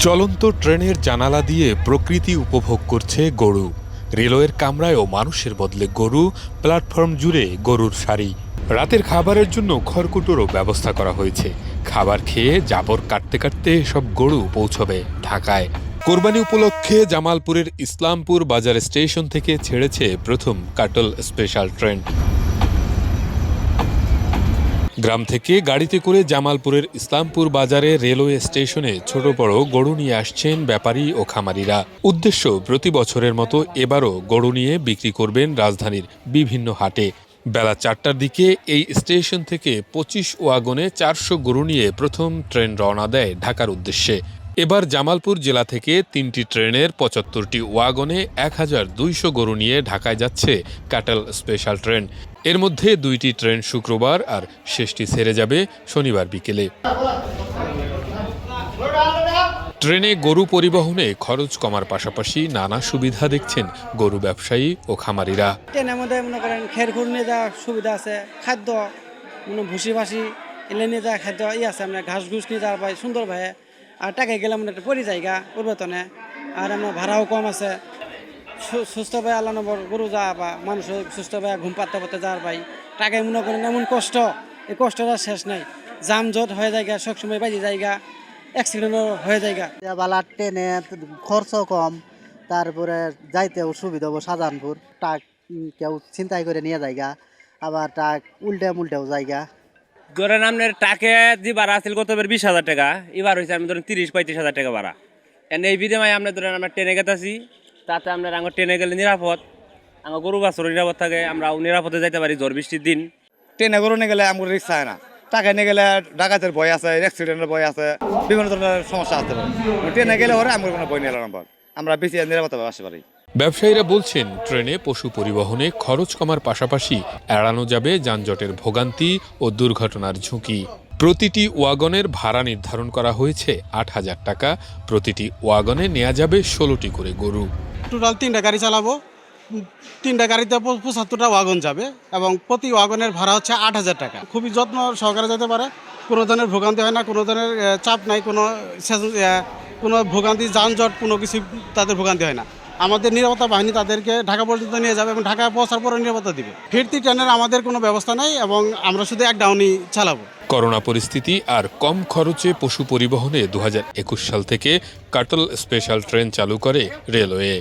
চলন্ত ট্রেনের জানালা দিয়ে প্রকৃতি উপভোগ করছে গরু। রেলওয়ের কামরায়ও মানুষের বদলে গরু, প্ল্যাটফর্ম জুড়ে গরুর সারি। রাতের খাবারের জন্য খড়কুটোরও ব্যবস্থা করা হয়েছে। খাবার খেয়ে জাবর কাটতে কাটতে সব গরু পৌঁছবে ঢাকায়। কোরবানি উপলক্ষে জামালপুরের ইসলামপুর বাজার স্টেশন থেকে ছেড়েছে প্রথম কাটল স্পেশাল ট্রেন। গ্রাম থেকে গাড়িতে করে জামালপুরের ইসলামপুর বাজারে রেলওয়ে স্টেশনে ছোট বড় গরু নিয়ে আসছেন ব্যাপারী ও খামারিরা। উদ্দেশ্য, প্রতি বছরের মতো এবারও গরু নিয়ে বিক্রি করবেন রাজধানীর বিভিন্ন হাটে। বেলা ৪টার দিকে এই স্টেশন থেকে ২৫ ওয়াগনে ৪০০ গরু নিয়ে প্রথম ট্রেন রওনা দেয় ঢাকার উদ্দেশ্যে। এবার জামালপুর জেলা থেকে ৩টি ট্রেনের ৭৫টি ওয়াগনে ১,২০০ গরু নিয়ে ঢাকায় যাচ্ছে কাটল স্পেশাল ট্রেন। এর মধ্যে ২টি ট্রেন শুক্রবার আর শেষটি ছেড়ে যাবে শনিবার বিকেলে। ট্রেনে গরু পরিবহনে খরচ কমার পাশাপাশি নানা সুবিধা দেখছেন গরু ব্যবসায়ী ও খামারিরা। ট্রেনের মধ্যে মনে করেন খেরখুর নিয়ে যাওয়ার সুবিধা আছে, খাদ্য ভুসি ভাসি এলে নিয়ে যাওয়া খাদ্য আছে, আমরা ঘাস ঘুষ নিয়ে যাওয়ার ভাই সুন্দর ভাই। আর টাকায় গেলে মানে একটা পরি জায়গা পরিবর্তনে, আর আমরা ভাড়াও কম আছে। সুস্থ ভাই আল্লাহ নম্বর গরু যাওয়া বা মানুষ সুস্থ ভাই ঘুম পাতে পাতে যাওয়ার ভাই। টাকায় মনে করেন এমন কষ্ট, এই কষ্টটা শেষ নাই। জামজট হয়ে যায়, সবসময় বাজে জায়গা, অ্যাক্সিডেন্টও হয়ে যায়। বালা ট্রেনে খরচ কম, তারপরে যাইতেও সুবিধা হবো। শাহজাহানপুর টাক কেউ ছিনতাই করে নিয়ে যায়গা, আবার টাক উল্টেও জায়গা। ধরেন আপনার টাকে যে ভাড়া আসছিল কত ২০,০০০ টাকা, এবার হয়েছে আমি ধরেন ৩০-৩৫,০০০ টাকা ভাড়া। এই বিনিময়ে আমরা ধরেন আমরা ট্রেনে গেতেছি, তাতে আপনার আমার ট্রেনে গেলে নিরাপদ, আমার গরু বাছুর নিরাপদ থাকে, আমরা নিরাপদে যাইতে পারি ঝড় বৃষ্টির দিন। ট্রেনে গরু নিয়ে গেলে আমার রিক্সা হয় না, টাকা নিয়ে গেলে ডাকাতের ভয় আছে, অ্যাক্সিডেন্টের ভয় আছে, বিভিন্ন ধরনের সমস্যা আসতে পারে। ট্রেনে গেলে ওরা আমার কোনো ভয় নিয়ে আমরা বেশি নিরাপদভাবে আসতে পারি। ব্যবসায়ীরা বলছেন, ট্রেনে পশু পরিবহনে খরচ কমার পাশাপাশি এড়ানো যাবে যানজটের ভোগান্তি ও দুর্ঘটনার ঝুঁকি। প্রতিটি ওয়াগনের ভাড়া নির্ধারণ করা হয়েছে ৮,০০০ টাকা। প্রতিটি ওয়াগনে নেওয়া যাবে ১৬টি করে গরু। টোটাল 3টা গাড়ি চালাবো, 3টা গাড়িতে ৭৫টা ওয়াগন যাবে এবং প্রতি ওয়াগনের ভাড়া হচ্ছে ৮,০০০ টাকা। খুবই যত্ন সহকারে যেতে পারে, কোনো ধরনের ভোগান্তি হয় না, কোনো ধরনের চাপ নাই, কোনো ভোগান্তি যানজট কোনো কিছু তাদের ভোগান্তি হয় না। আমাদের নিরাপত্তা বাহিনী তাদেরকে ঢাকা পর্যন্ত নিয়ে যাবে এবং ঢাকায় পৌঁছার পরে নিরাপত্তা দিবে। ফিরতি ট্রেনের আমাদের কোনো ব্যবস্থা নাই এবং আমরা শুধু এক ডাউনই চালাবো। করোনা পরিস্থিতি আর কম খরচে পশু পরিবহনে ২০২১ সাল থেকে কাটল স্পেশাল ট্রেন চালু করে রেলওয়ে।